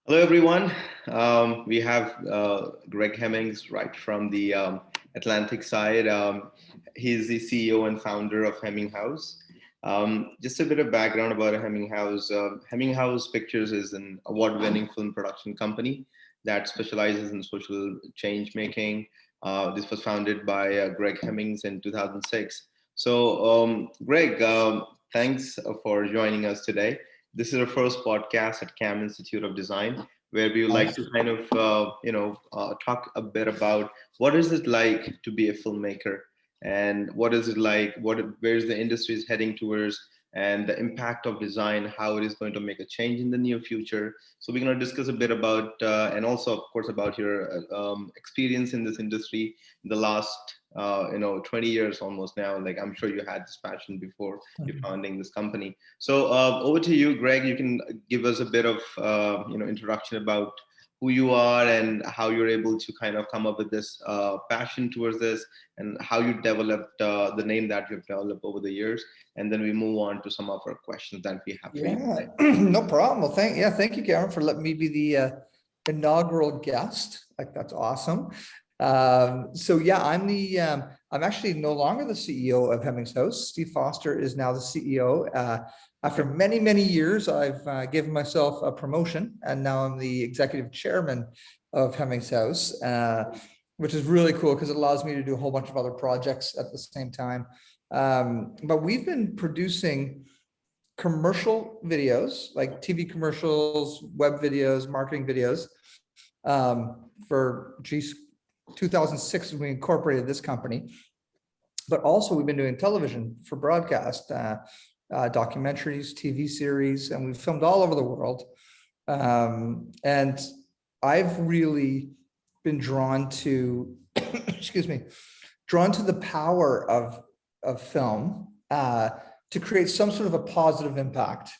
Hello, everyone. We have Greg Hemmings right from the Atlantic side. He's the CEO and founder of Hemming House. Just a bit of background about Hemming House. Hemming House Pictures is an award-winning film production company that specializes in social change making. This was founded by Greg Hemmings in 2006. Greg, thanks for joining us today. This is our first podcast at CAM Institute of Design, where we would like to kind of, talk a bit about what is it like to be a filmmaker, and what is it like, where's the industry is heading towards, and the impact of design, how it is going to make a change in the near future. So we're going to discuss a bit about, and also, of course, about your experience in this industry in the last 20 years almost now. Like, I'm sure you had this passion before you founding this company. So over to you, Greg. You can give us a bit of introduction about who you are and how you're able to kind of come up with this passion towards this, and how you developed the name that you've developed over the years. And then we move on to some of our questions that we have for you today. No problem. Well, thank you, Kamran, for letting me be the inaugural guest. Like, that's awesome. I'm actually no longer the CEO of Hemmings House. Steve Foster is now the CEO. After many, many years, I've given myself a promotion, and now I'm the executive chairman of Hemmings House, which is really cool because it allows me to do a whole bunch of other projects at the same time. But we've been producing commercial videos, like TV commercials, web videos, marketing videos, for 2006 when we incorporated this company. But also we've been doing television for broadcast, documentaries, TV series, and we've filmed all over the world. And I've really been drawn to, drawn to the power of film to create some sort of a positive impact.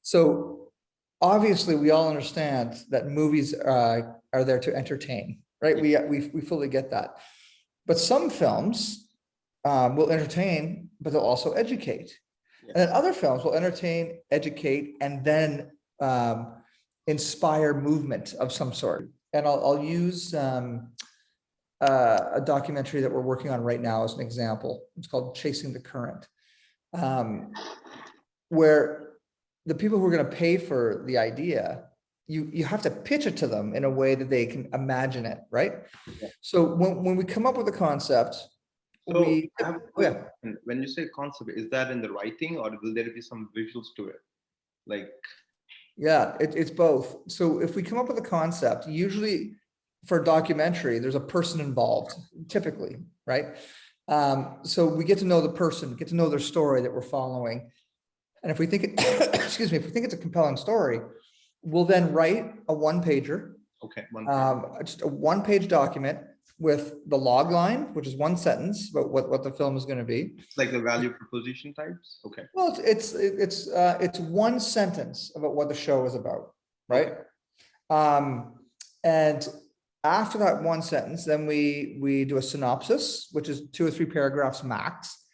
So obviously we all understand that movies are there to entertain, right? We fully get that. But some films will entertain, but they'll also educate. Yeah. And then other films will entertain, educate, and then inspire movement of some sort. And I'll use a documentary that we're working on right now as an example. It's called Chasing the Current, where the people who are going to pay for the idea, you have to pitch it to them in a way that they can imagine it, right? Yeah. So when we come up with a concept, when you say concept, is that in the writing, or will there be some visuals to it? Like, yeah, it's both. So if we come up with a concept, usually for a documentary, there's a person involved, typically, right? So we get to know the person, get to know their story that we're following. And if we think, if we think it's a compelling story, we'll then write a one-pager. Okay. Just a one-page document with the log line, which is one sentence about what the film is going to be. It's like the value proposition types. Okay. Well, it's one sentence about what the show is about, right? And after that one sentence, then we do a synopsis, which is 2 or 3 paragraphs max,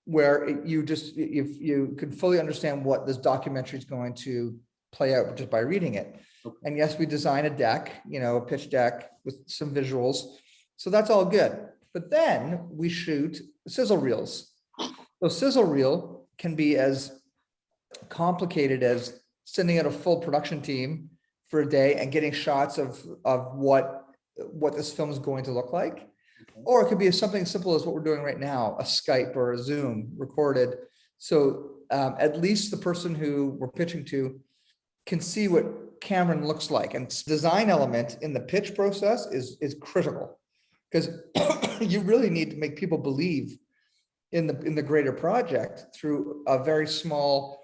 where you can fully understand what this documentary is going to play out just by reading it. Okay. And yes, we design a deck, a pitch deck with some visuals. So that's all good. But then we shoot sizzle reels. So sizzle reel can be as complicated as sending out a full production team for a day and getting shots of what this film is going to look like. Okay. Or it could be something simple as what we're doing right now, a Skype or a Zoom recorded. So at least the person who we're pitching to can see what Kamran looks like. And design element in the pitch process is critical, because you really need to make people believe in the greater project through a very small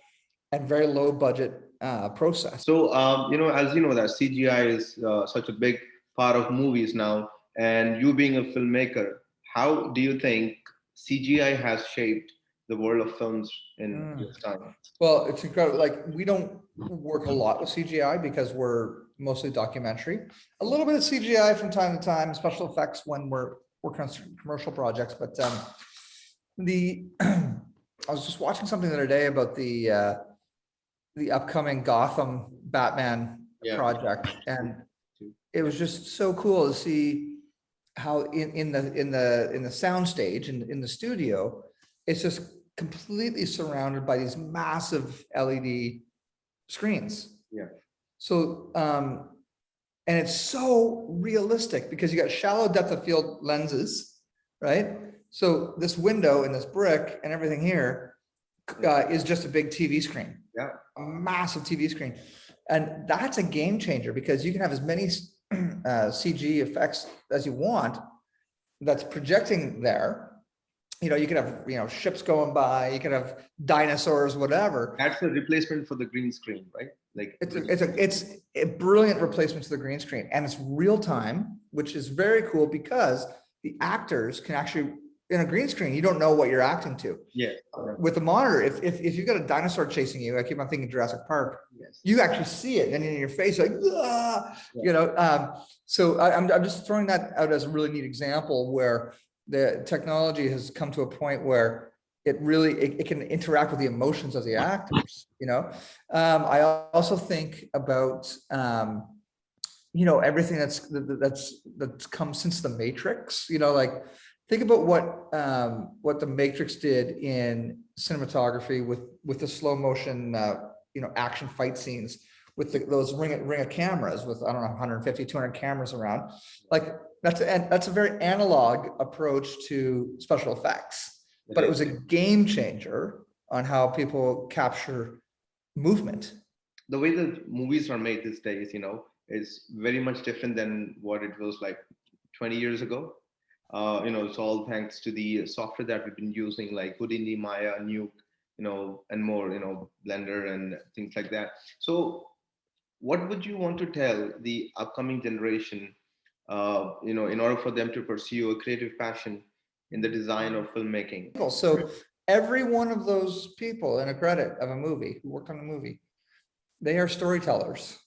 and very low budget process. So as you know, that CGI is such a big part of movies now, and you being a filmmaker, how do you think CGI has shaped the world of films in this time? Well, it's incredible. Like, we don't work a lot with CGI because we're mostly documentary. A little bit of CGI from time to time, special effects when we're working on commercial projects. But I was just watching something the other day about the upcoming Gotham Batman Yeah. project, and it was just so cool to see how in the sound stage in the studio, it's just completely surrounded by these massive LED screens. Yeah. So and it's so realistic because you got shallow depth of field lenses, right? So this window and this brick and everything here is just a big TV screen. Yeah. A massive TV screen. And that's a game changer because you can have as many CG effects as you want that's projecting there. You know, you could have, you know, ships going by, you could have dinosaurs, whatever. That's a replacement for the green screen, right? Like It's a brilliant replacement to the green screen, and it's real time, which is very cool because the actors can actually, in a green screen, you don't know what you're acting to. yeah. With the monitor, if you've got a dinosaur chasing you, I keep on thinking Jurassic Park, Yes. you actually see it and in your face, like, ah, Yeah. you know. So I'm just throwing that out as a really neat example where the technology has come to a point where it really it can interact with the emotions of the actors, you know. I also think about you know, everything that's come since the Matrix, you know, like think about what the Matrix did in cinematography with the slow motion you know, action fight scenes with those ring of cameras with, I don't know, 150, 200 cameras around. Like that's a very analog approach to special effects, but it was a game changer on how people capture movement. The way that movies are made these days, you know, is very much different than what it was like 20 years ago. You know, it's all thanks to the software that we've been using, like Houdini, Maya, Nuke, you know, and more, you know, Blender and things like that. So what would you want to tell the upcoming generation, you know, in order for them to pursue a creative passion in the design or filmmaking? So every one of those people in a credit of a movie who worked on the movie, they are storytellers,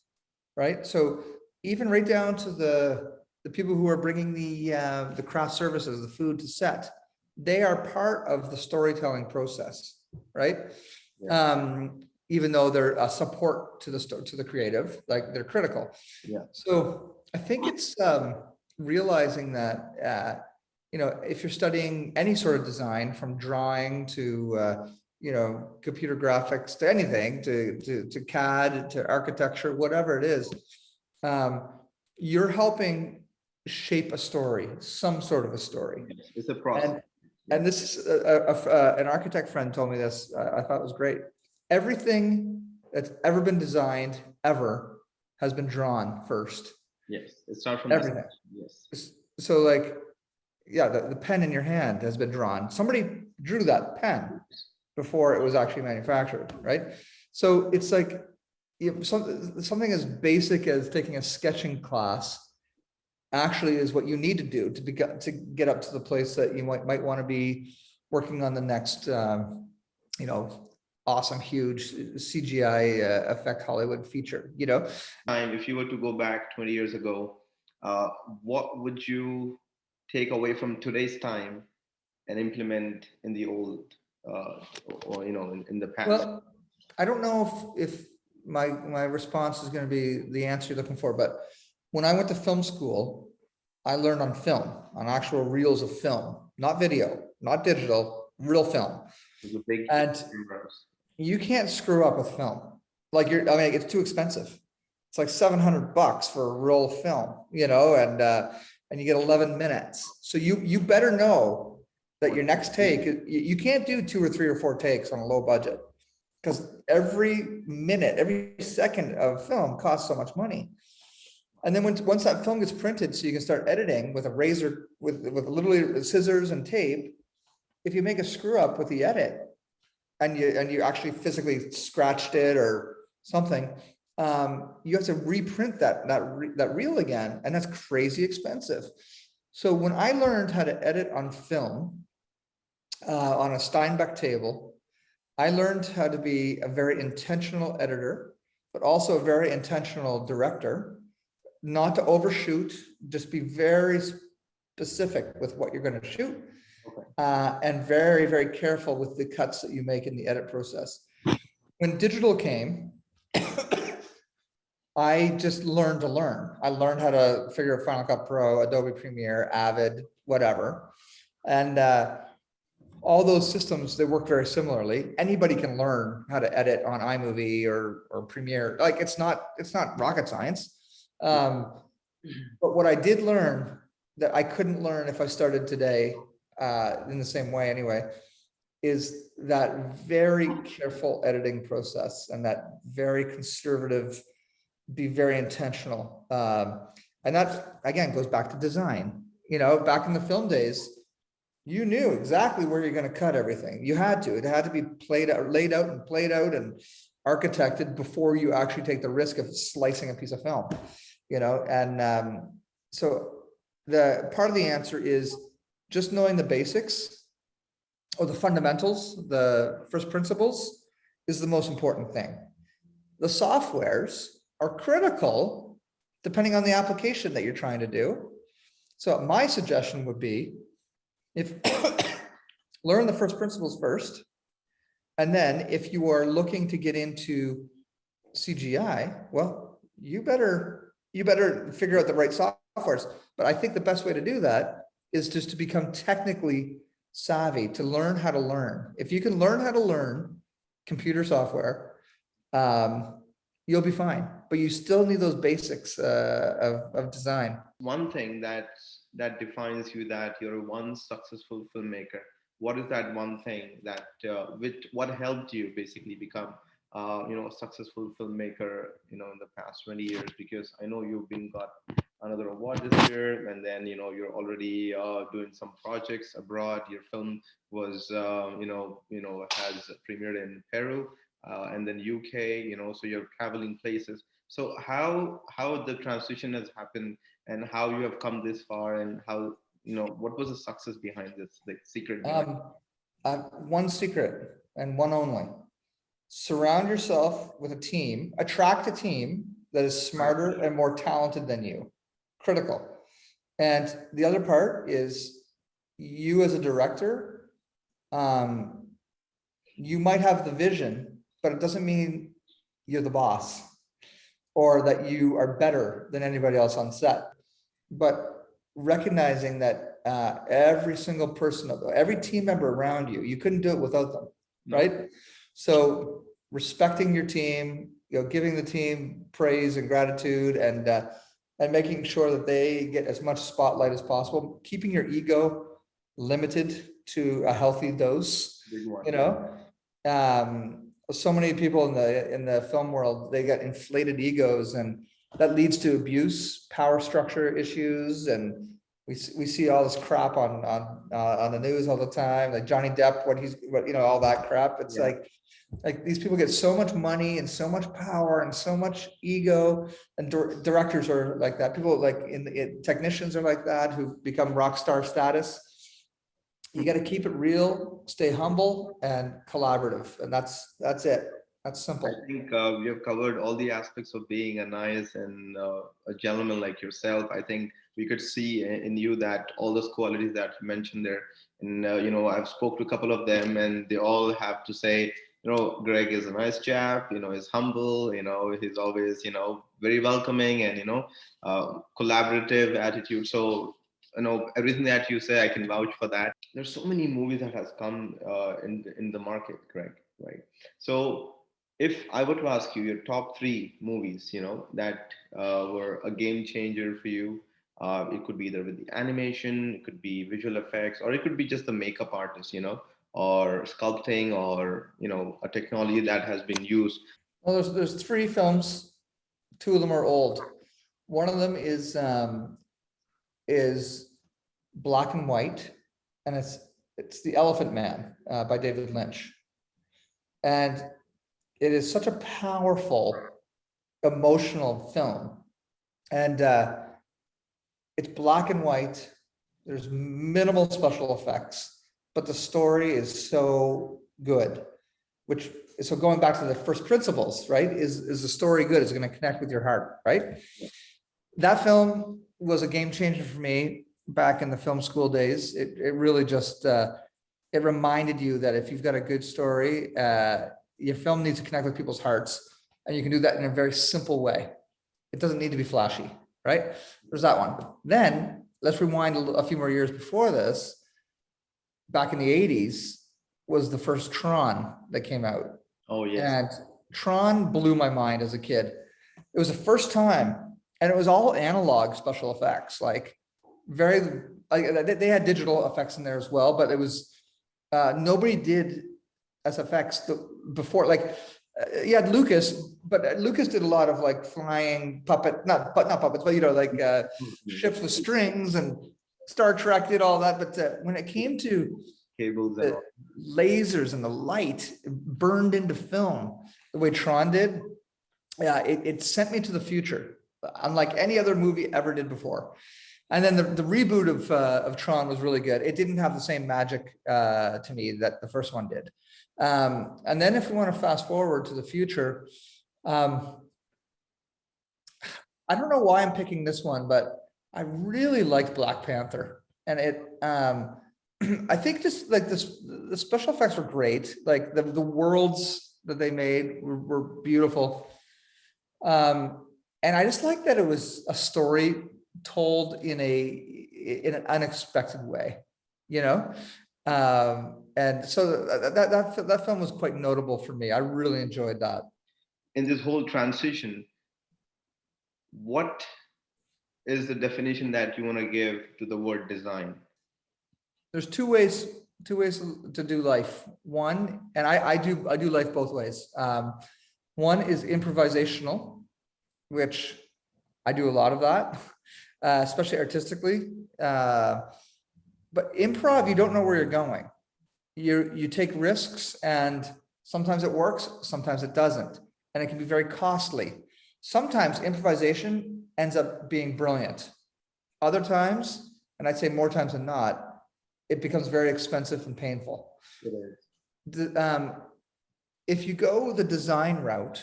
right? So even right down to the people who are bringing the craft services, the food to set, they are part of the storytelling process, right? Yeah. Even though they're a support to the creative, like they're critical. Yeah. So I think it's realizing that you know, if you're studying any sort of design, from drawing to you know, computer graphics to anything, to CAD to architecture, whatever it is, you're helping shape a story, some sort of a story. It's a process. And this is an architect friend told me this. I thought it was great. Everything that's ever been designed ever has been drawn first. Yes, it's not from everything. Yes. So like, yeah, the pen in your hand has been drawn. Somebody drew that pen before it was actually manufactured, right? So it's like, you know, something as basic as taking a sketching class actually is what you need to do to get up to the place that you might want to be working on the next you know, awesome huge CGI effect Hollywood feature, you know. If you were to go back 20 years ago, what would you take away from today's time and implement in the old or you know, in the past? Well, I don't know if my response is going to be the answer you're looking for, but when I went to film school, I learned on film, on actual reels of film, not video, not digital, real film. And you can't screw up with film. Like I mean, it's too expensive. It's like $700 for a roll of film, you know, and you get 11 minutes. So you better know that your next take, you can't do 2 or 3 or 4 takes on a low budget, because every minute, every second of film costs so much money. And then once that film gets printed, so you can start editing with a razor, with literally scissors and tape, if you make a screw up with the edit and you actually physically scratched it or something, you have to reprint that reel again, and that's crazy expensive. So when I learned how to edit on film on a Steinbeck table, I learned how to be a very intentional editor, but also a very intentional director. Not to overshoot, just be very specific with what you're going to shoot, and very, very careful with the cuts that you make in the edit process. When digital came, I just learned to learn. I learned how to figure out Final Cut Pro, Adobe Premiere, Avid, whatever. And all those systems, they work very similarly. Anybody can learn how to edit on iMovie or Premiere. Like it's not rocket science. But what I did learn that I couldn't learn if I started today, in the same way anyway, is that very careful editing process and that very conservative, be very intentional. And that again goes back to design. You know, back in the film days, you knew exactly where you're going to cut everything. You had to. It had to be laid out and architected before you actually take the risk of slicing a piece of film. You know, and so the part of the answer is just knowing the basics or the fundamentals, the first principles is the most important thing. The softwares are critical depending on the application that you're trying to do. So my suggestion would be if learn the first principles first, and then if you are looking to get into CGI, well, you better figure out the right softwares. But I think the best way to do that is just to become technically savvy, to learn how to learn. If you can learn how to learn computer software, you'll be fine. But you still need those basics of design. One thing that defines you, that you're one successful filmmaker. What is that one thing that what helped you basically become a successful filmmaker in the past 20 years? Because I know you've got another award this year, and then you're already doing some projects abroad. Your film was has premiered in Peru, and then UK, so you're traveling places. So how the transition has happened, and how you have come this far, and how what was the success behind this, the secret behind One secret and one only: surround yourself with a team, attract a team that is smarter and more talented than you. Critical. And the other part is, you as a director, you might have the vision, but it doesn't mean you're the boss or that you are better than anybody else on set. But recognizing that every single person, every team member around you, you couldn't do it without them, right? So respecting your team, giving the team praise and gratitude, and making sure that they get as much spotlight as possible, keeping your ego limited to a healthy dose. So many people in the film world, they got inflated egos, and that leads to abuse, power structure issues, and we see all this crap on the news all the time, like Johnny Depp, all that crap. It's like these people get so much money and so much power and so much ego, and directors are like that. People like technicians are like that, who become rock star status. You got to keep it real, stay humble and collaborative, and that's it. That's simple. I think we have covered all the aspects of being a nice and a gentleman like yourself. I think we could see in you that all those qualities that you mentioned there. And I've spoke to a couple of them, and they all have to say, Greg is a nice chap. He's humble. He's always very welcoming, and collaborative attitude. So everything that you say, I can vouch for that. There's so many movies that has come in the market, Greg, right? So if I were to ask you your top three movies, that were a game changer for you, it could be either with the animation, it could be visual effects, or it could be just the makeup artist, or sculpting, or a technology that has been used. Well, there's three films. Two of them are old. One of them is black and white, and it's The Elephant Man by David Lynch, and it is such a powerful, emotional film. And it's black and white. There's minimal special effects, but the story is so good. So going back to the first principles, right? Is the story good? Is it going to connect with your heart, right? That film was a game changer for me back in the film school days. It really just, it reminded you that if you've got a good story, your film needs to connect with people's hearts, and you can do that in a very simple way. It doesn't need to be flashy, right? There's that one. Then let's rewind a few more years before this. Back in the 80s was the first Tron that came out. Oh, yes. And Tron blew my mind as a kid. It was the first time, and it was all analog special effects, like very, like they had digital effects in there as well, but it was, nobody did SFX before, like, you had Lucas, but Lucas did a lot of like flying puppet, not puppets, but like ships with strings, and Star Trek did all that. But when it came to Cables and the lasers and the light burned into film, the way Tron did, yeah, it sent me to the future, unlike any other movie ever did before. And then the reboot of Tron was really good. It didn't have the same magic to me that the first one did. And then if we want to fast forward to the future, I don't know why I'm picking this one, but I really liked Black Panther. And it, I think just like this, the special effects were great. Like the worlds that they made were beautiful. And I just like that it was a story told in an unexpected way, you know? And so that film was quite notable for me. I really enjoyed that. in this whole transition, what is the definition that you want to give to the word design? There's two ways to do life. One, and I do life both ways. One is improvisational, which I do a lot of that, especially artistically. But improv, you don't know where you're going. You take risks, and sometimes it works, sometimes it doesn't, and it can be very costly. Sometimes improvisation ends up being brilliant. Other times, and I'd say more times than not, it becomes very expensive and painful. If you go the design route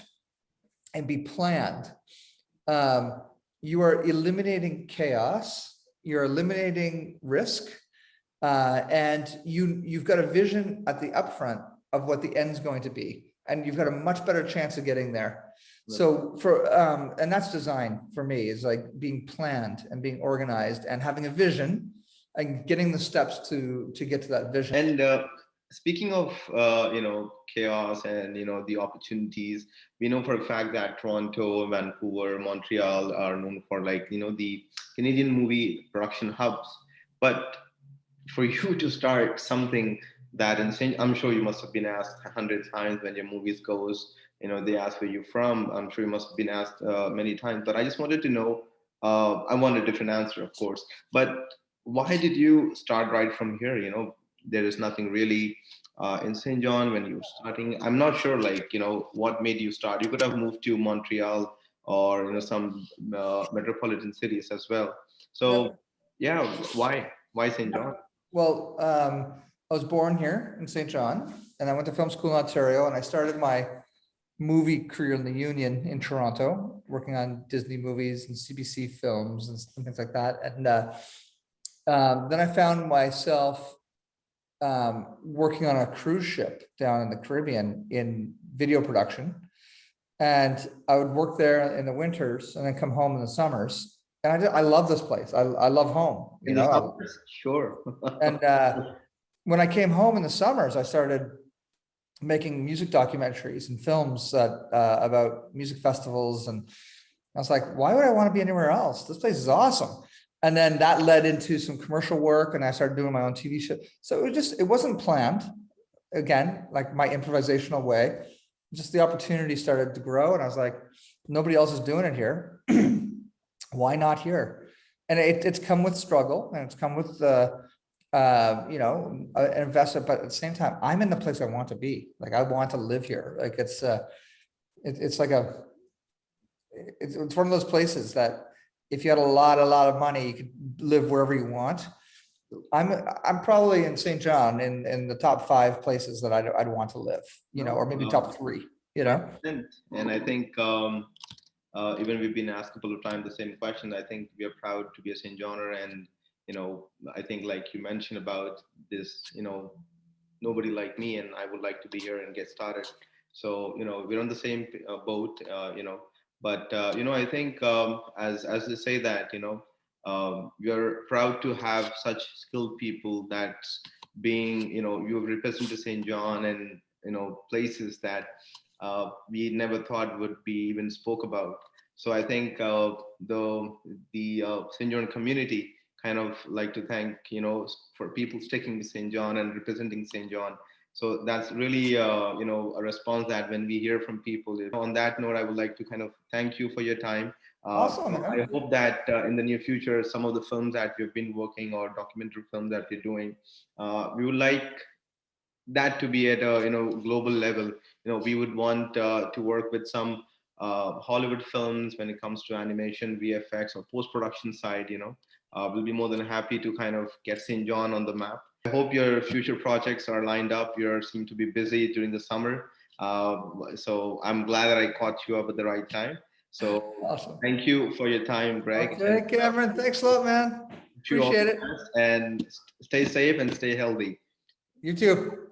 and be planned, you are eliminating chaos, you're eliminating risk, and you've got a vision at the upfront of what the end's going to be, and you've got a much better chance of getting there. So and that's design for me, is like being planned and being organized and having a vision and getting the steps to get to that vision. And speaking of chaos and the opportunities, we know for a fact that Toronto, Vancouver, Montreal are known for the Canadian movie production hubs. But for you to start something that insane, I'm sure you must have been asked 100 times when your movies goes. They ask where you're from. I'm sure you must have been asked many times. But I just wanted to know. I want a different answer, of course. But why did you start right from here? There is nothing really in St. John when you were starting. I'm not sure, what made you start. You could have moved to Montreal or some metropolitan cities as well. So yeah, why St. John? Well, I was born here in St. John, and I went to film school in Ontario, and I started my movie career in the Union in Toronto, working on Disney movies and CBC films and things like that. And then I found myself working on a cruise ship down in the Caribbean in video production. And I would work there in the winters and then come home in the summers. And I love this place. I love home, In the summers, sure. And when I came home in the summers, I started making music documentaries and films about music festivals. And I was like, why would I want to be anywhere else? This place is awesome. And then that led into some commercial work, and I started doing my own TV show. So it wasn't planned. Again, like my improvisational way, just the opportunity started to grow. And I was like, nobody else is doing it here. Why not here? And it's come with struggle, and it's come with an investment, but at the same time, I'm in the place I want to be. Like, I want to live here. Like it's one of those places that if you had a lot of money, you could live wherever you want. I'm probably in St. John in the top 5 places that I'd want to live, or maybe top 3, And I think even we've been asked a couple of times the same question. I think we are proud to be a St. Johner, and I think like you mentioned about this, nobody like me, and I would like to be here and get started. So we're on the same boat, But I think as they say that we are proud to have such skilled people that's being you've represented St. John and places that we never thought would be even spoke about. So I think the St. John community kind of like to thank for people sticking with St. John and representing St. John. So that's really a response that when we hear from people. On that note, I would like to kind of thank you for your time. Awesome, I man. hope that in the near future, some of the films that we've been working or documentary films that we're doing, we would like that to be at a global level. We would want to work with some Hollywood films when it comes to animation, VFX, or post production side. We'll be more than happy to kind of get St. John on the map. I hope your future projects are lined up. You seem to be busy during the summer, so I'm glad that I caught you up at the right time. So Awesome. thank you for your time, Greg, and Okay, Cameron, thanks a lot, man. wish you all Appreciate the it. best, and stay safe and stay healthy. You too.